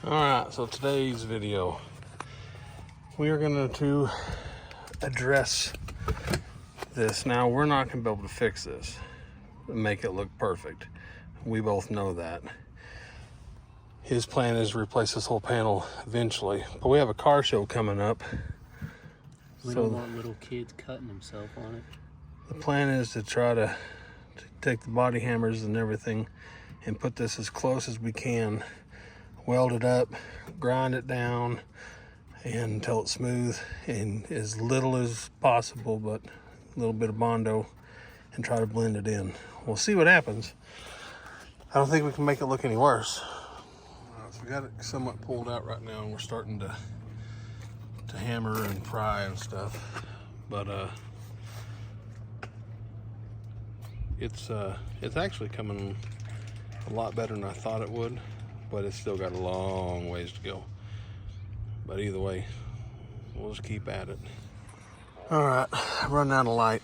Alright, so today's video, we are going to address this. Now, we're not going to be able to fix this and make it look perfect. We both know that. His plan is to replace this whole panel eventually, but we have a car show coming up. We don't want little kids cutting themselves on it. The plan is to try to take the body hammers and everything and put this as close as we can, weld it up, grind it down until it's smooth and as little as possible, but a little bit of Bondo, and try to blend it in. We'll see what happens. I don't think we can make it look any worse. So we got it somewhat pulled out right now, and we're starting to hammer and pry and stuff, but it's actually coming a lot better than I thought it would, but it's still got a long ways to go. But either way, we'll just keep at it. All right, I'm running out of light.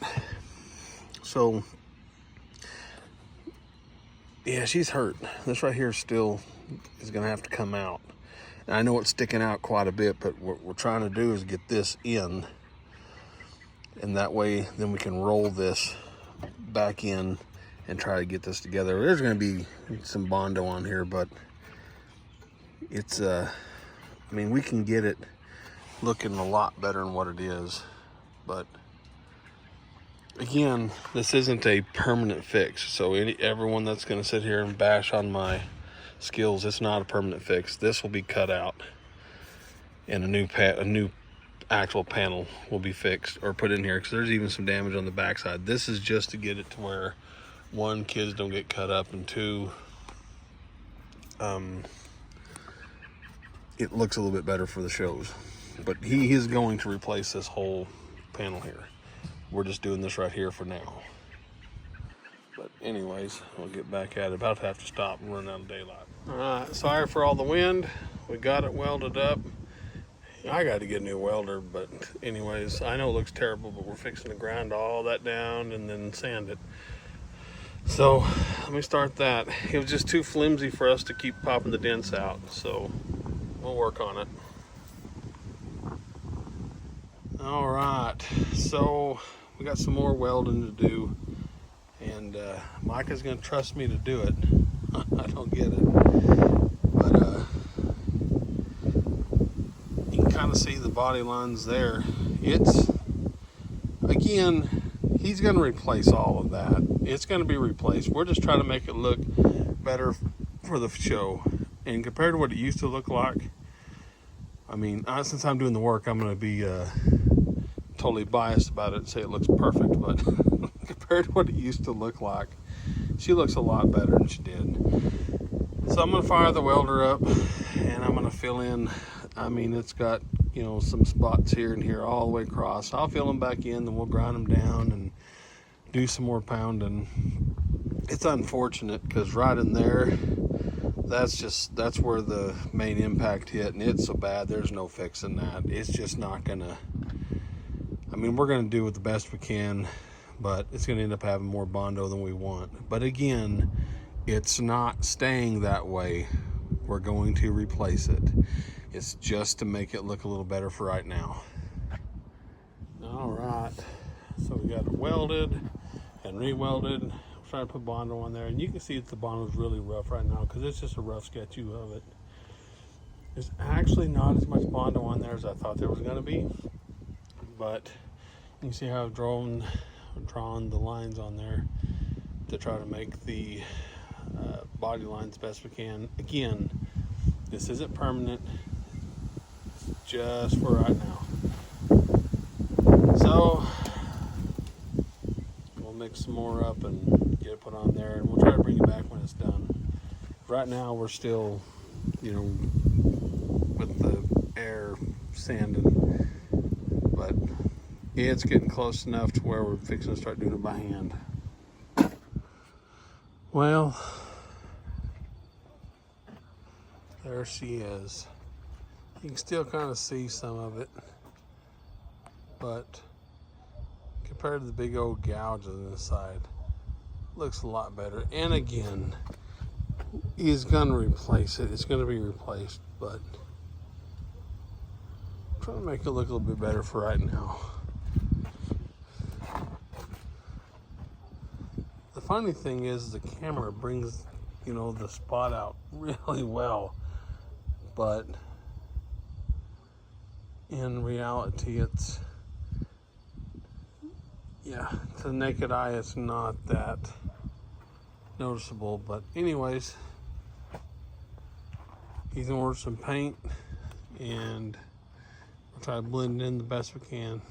So yeah, she's hurt. This right here still is gonna have to come out. And I know it's sticking out quite a bit, but what we're trying to do is get this in, and that way then we can roll this back in and try to get this together. There's going to be some Bondo on here, but it's I mean, we can get it looking a lot better than what it is, but again, this isn't a permanent fix. So everyone that's going to sit here and bash on my skills, it's not a permanent fix. This will be cut out, and a new actual panel will be fixed or put in here, because there's even some damage on the backside. This is just to get it to where, one, kids don't get cut up, and two, it looks a little bit better for the shows. But he is going to replace this whole panel here. We're just doing this right here for now. But anyways, we'll get back at it. About to have to stop and run out of daylight. All right, sorry for all the wind. We got it welded up. I got to get a new welder, but anyways, I know it looks terrible, but we're fixing to grind all that down and then sand it. So let me start that. It was just too flimsy for us to keep popping the dents out, so we'll work on it. All right, so we got some more welding to do, and Micah's gonna trust me to do it. I don't get it, but you can kind of see the body lines there. It's, again, he's going to replace all of that. It's going to be replaced. We're just trying to make it look better for the show. And compared to what it used to look like, I mean, since I'm doing the work, I'm going to be totally biased about it and say it looks perfect. But compared to what it used to look like, she looks a lot better than she did. So I'm going to fire the welder up, and I'm going to fill in. I mean, it's got, you know, some spots here and here all the way across. I'll fill them back in, then we'll grind them down and do some more pounding. It's unfortunate because right in there, that's where the main impact hit, and it's so bad there's no fixing that. It's just not gonna, I mean, we're gonna do it the best we can, but it's gonna end up having more Bondo than we want. But again, it's not staying that way. We're going to replace it. It's just to make it look a little better for right now. All right, so we got it welded and re-welded. I'm trying to put Bondo on there, and you can see that the Bondo is really rough right now because it's just a rough sketch view of it. There's actually not as much Bondo on there as I thought there was going to be, but you can see how I've drawn the lines on there to try to make the body lines best we can. Again, this isn't permanent, just for right now. So we'll mix some more up and get it put on there, and we'll try to bring it back when it's done. Right now we're still, you know, with the air sanding, but it's getting close enough to where we're fixing to start doing it by hand. Well, there she is. You can still kind of see some of it, but compared to the big old gouge on this side, looks a lot better. And again, is going to replace it. It's going to be replaced, but I'm trying to make it look a little bit better for right now. The funny thing is the camera brings, the spot out really well, but in reality to the naked eye it's not that noticeable. But anyways, he's gonna order some paint and we'll try to blend it in the best we can.